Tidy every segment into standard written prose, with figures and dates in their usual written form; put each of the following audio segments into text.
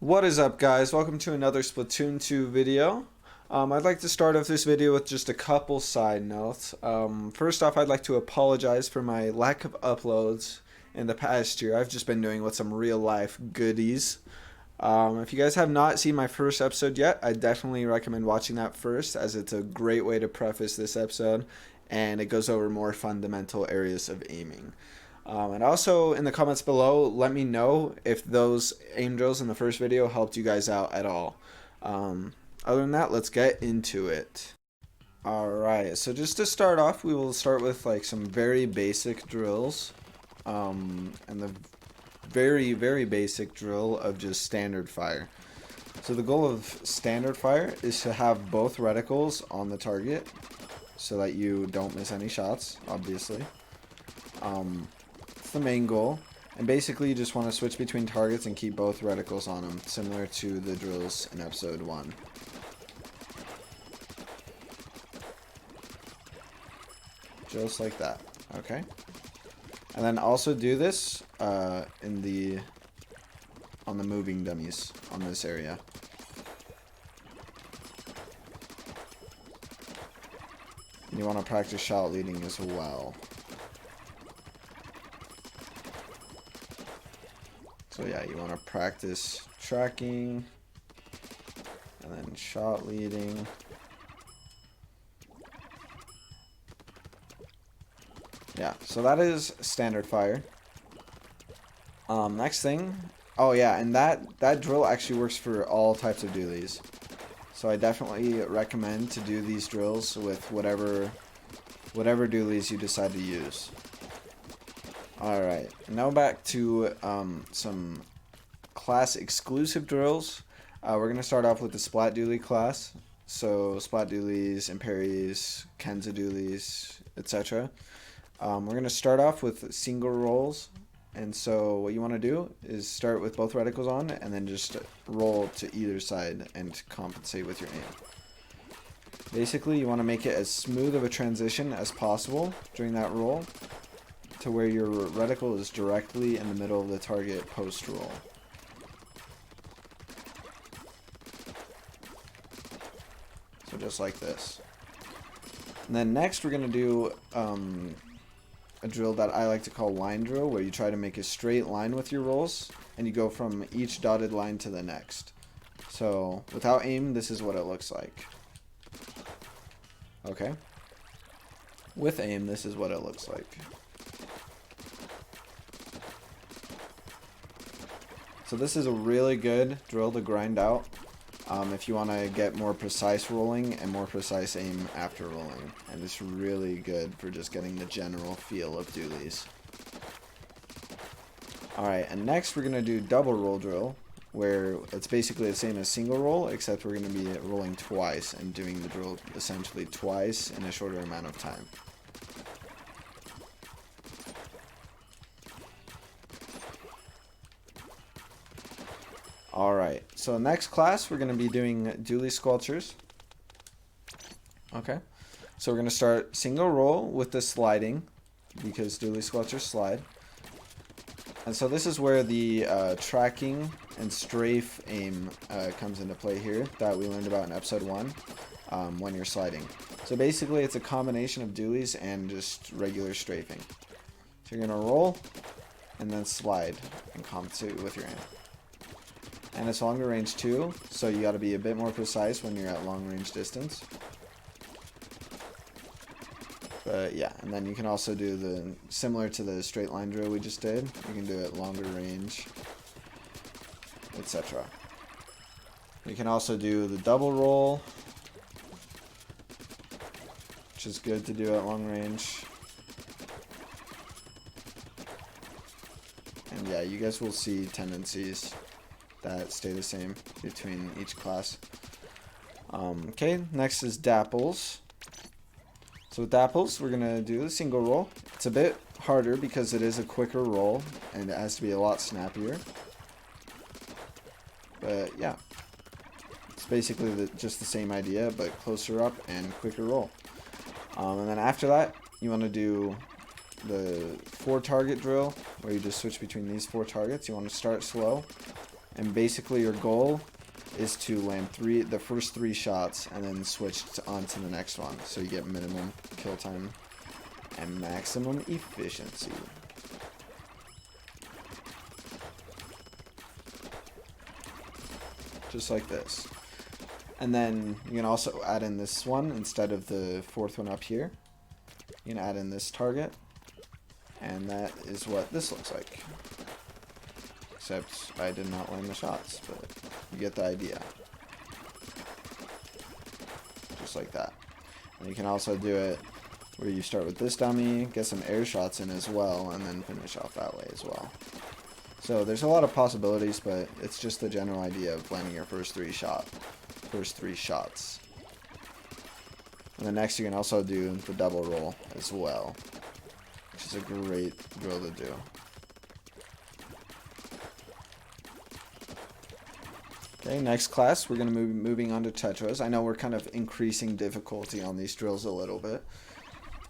What is up, guys? Welcome to another Splatoon 2 video. I'd like to start off this video with just a couple side notes. First off, I'd like to apologize for my lack of uploads in the past year. I've just been doing with some real life goodies. If you guys have not seen my first episode yet, I definitely recommend watching that first, as it's a great way to preface this episode, and it goes over more fundamental areas of aiming. And also in the comments below, let me know if those aim drills in the first video helped you guys out at all. Other than that, let's get into it. Alright, so just to start off, we will start with like some very basic drills. And the very basic drill of just standard fire. So the goal of standard fire is to have both reticles on the target so that you don't miss any shots, obviously. It's the main goal, and basically you just want to switch between targets and keep both reticles on them, similar to the drills in episode 1. Just like that, okay? And then also do this on the moving dummies on this area. You want to practice shot leading as well. So yeah, you want to practice tracking and then shot leading. Yeah, so that is standard fire. Next thing, oh yeah, and that drill actually works for all types of dualies. So I definitely recommend to do these drills with whatever dualies you decide to use. Alright, now back to some class exclusive drills. We're going to start off with the Splat Dualie class. So Splat Dualies, Imperies, Kenza Dualies, etc. We're going to start off with single rolls. And so what you want to do is start with both reticles on and then just roll to either side and compensate with your aim. Basically, you want to make it as smooth of a transition as possible during that roll, to where your reticle is directly in the middle of the target post-roll. So just like this. And then next we're going to do a drill that I like to call line drill, where you try to make a straight line with your rolls, and you go from each dotted line to the next. So without aim, this is what it looks like. Okay? With aim, this is what it looks like. So this is a really good drill to grind out if you want to get more precise rolling and more precise aim after rolling. And it's really good for just getting the general feel of dualies. Alright, and next we're going to do double roll drill, where it's basically the same as single roll, except we're going to be rolling twice and doing the drill essentially twice in a shorter amount of time. Alright, so next class we're going to be doing dualie sculptures. Okay, so we're going to start single roll with the sliding, because dualie sculptures slide. And so this is where the tracking and strafe aim comes into play here, that we learned about in episode 1 when you're sliding. So basically it's a combination of dualies and just regular strafing. So you're going to roll and then slide and compensate with your aim. And it's longer range too, so you got to be a bit more precise when you're at long range distance. But yeah, and then you can also do the similar to the straight line drill we just did. You can do it longer range, etc. You can also do the double roll, which is good to do at long range. And yeah, you guys will see tendencies that stay the same between each class. Okay, next is dapples. So with dapples, we're going to do the single roll. It's a bit harder because it is a quicker roll and it has to be a lot snappier. But yeah, it's basically just the same idea, but closer up and quicker roll. And then after that, you want to do the 4 target drill, where you just switch between these 4 targets. You want to start slow And basically your goal is to land the first 3 shots and then switch on to the next one. So you get minimum kill time and maximum efficiency. Just like this. And then you can also add in this one instead of the 4th one up here. You can add in this target. And that is what this looks like. Except I did not land the shots, but you get the idea. Just like that. And you can also do it where you start with this dummy, get some air shots in as well, and then finish off that way as well. So there's a lot of possibilities, but it's just the general idea of landing your first 3 shots. And then next you can also do the double roll as well, which is a great drill to do. Okay, next class, we're going to be moving on to Tetras. I know we're kind of increasing difficulty on these drills a little bit,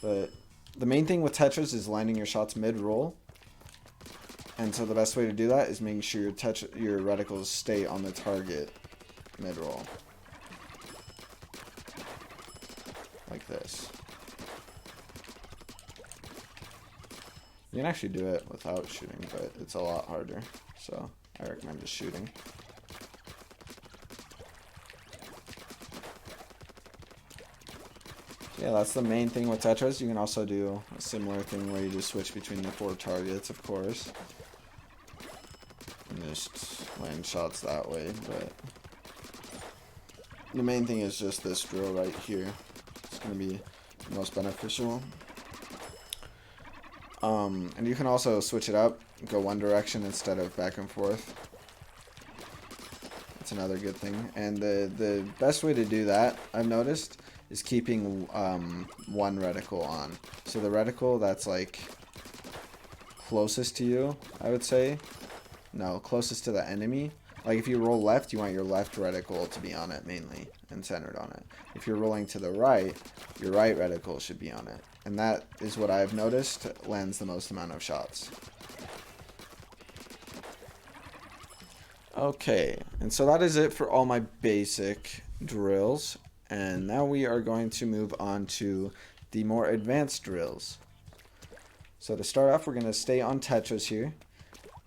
but the main thing with Tetras is landing your shots mid-roll. And so the best way to do that is making sure your reticles stay on the target mid-roll. Like this. You can actually do it without shooting, but it's a lot harder. So I recommend just shooting. Yeah, that's the main thing with Tetras. You can also do a similar thing where you just switch between the 4 targets, of course. And just land shots that way, but the main thing is just this drill right here. It's going to be the most beneficial. And you can also switch it up, go one direction instead of back and forth. That's another good thing. And the best way to do that, I've noticed, is keeping one reticle on. So the reticle that's like closest to you, I would say. No, closest to the enemy. Like if you roll left, you want your left reticle to be on it mainly and centered on it. If you're rolling to the right, your right reticle should be on it. And that is what I've noticed lands the most amount of shots. Okay, and so that is it for all my basic drills. And now we are going to move on to the more advanced drills. So to start off, we're going to stay on Tetras here.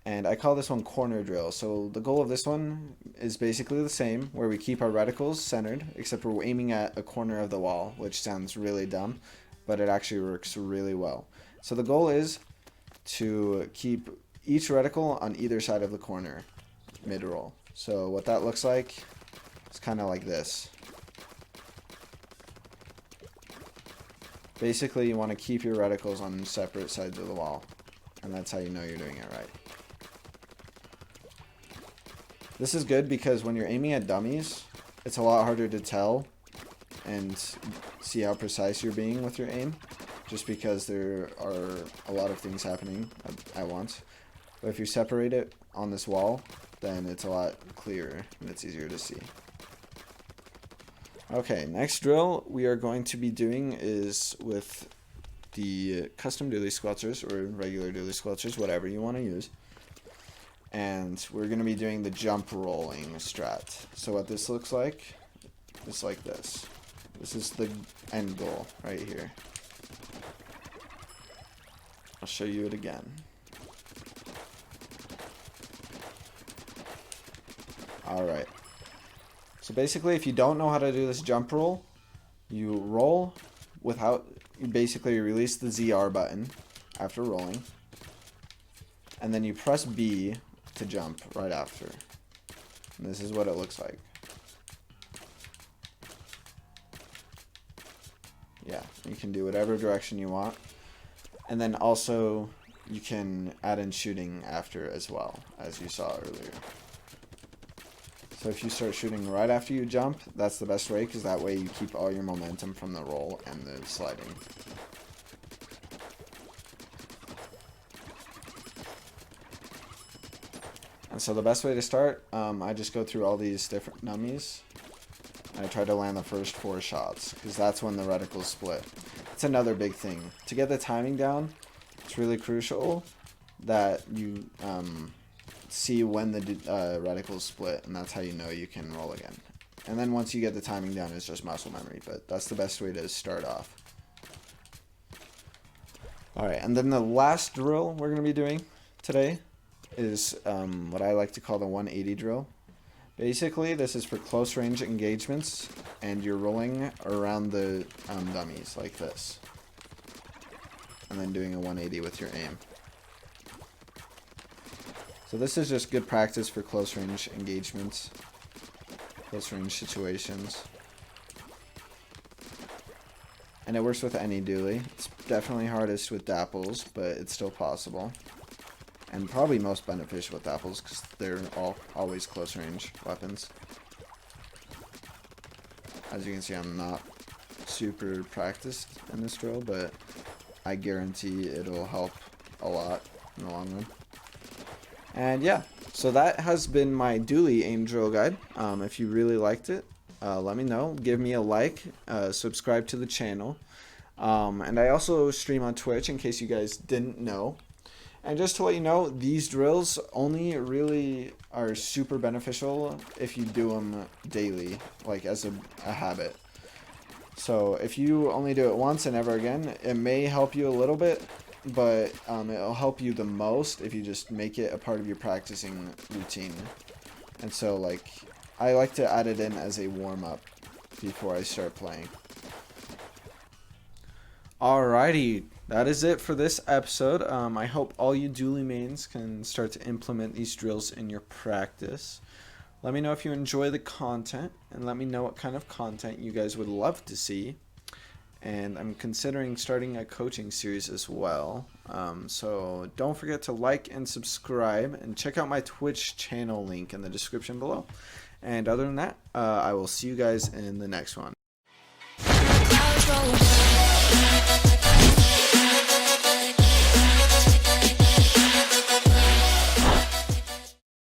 And I call this one corner drill. So the goal of this one is basically the same, where we keep our reticles centered, except we're aiming at a corner of the wall, which sounds really dumb, but it actually works really well. So the goal is to keep each reticle on either side of the corner mid-roll. So what that looks like is kind of like this. Basically, you want to keep your reticles on separate sides of the wall, and that's how you know you're doing it right. This is good because when you're aiming at dummies, it's a lot harder to tell and see how precise you're being with your aim, just because there are a lot of things happening at once. But if you separate it on this wall, then it's a lot clearer and it's easier to see. Okay, next drill we are going to be doing is with the custom dually squelchers or regular dually squelchers, whatever you want to use. And we're going to be doing the jump rolling strat. So what this looks like is like this. This is the end goal right here. I'll show you it again. Alright. So basically, if you don't know how to do this jump roll, you roll without, you basically release the ZR button after rolling. And then you press B to jump right after. And this is what it looks like. Yeah, you can do whatever direction you want. And then also, you can add in shooting after as well, as you saw earlier. So if you start shooting right after you jump, that's the best way, because that way you keep all your momentum from the roll and the sliding. And so the best way to start, I just go through all these different dummies. And I try to land the first 4 shots, because that's when the reticles split. It's another big thing. To get the timing down, it's really crucial that you see when the reticles split, and that's how you know you can roll again. And then once you get the timing down, it's just muscle memory, but that's the best way to start off. Alright, and then the last drill we're going to be doing today is what I like to call the 180 drill. Basically, this is for close range engagements, and you're rolling around the dummies like this. And then doing a 180 with your aim. So this is just good practice for close range engagements, close range situations. And it works with any dually. It's definitely hardest with dapples, but it's still possible. And probably most beneficial with dapples because they're always close range weapons. As you can see, I'm not super practiced in this drill, but I guarantee it'll help a lot in the long run. And yeah, so that has been my dually aim drill guide. If you really liked it, let me know. Give me a like, subscribe to the channel. And I also stream on Twitch in case you guys didn't know. And just to let you know, these drills only really are super beneficial if you do them daily, like as a habit. So if you only do it once and never again, it may help you a little bit, but it'll help you the most if you just make it a part of your practicing routine. And so like I like to add it in as a warm-up before I start playing. Alrighty, that is it for this episode. I hope all you dually mains can start to implement these drills in your practice. Let me know if you enjoy the content, and let me know what kind of content you guys would love to see. And I'm considering starting a coaching series as well. So don't forget to like and subscribe, and check out my Twitch channel link in the description below. And other than that, I will see you guys in the next one.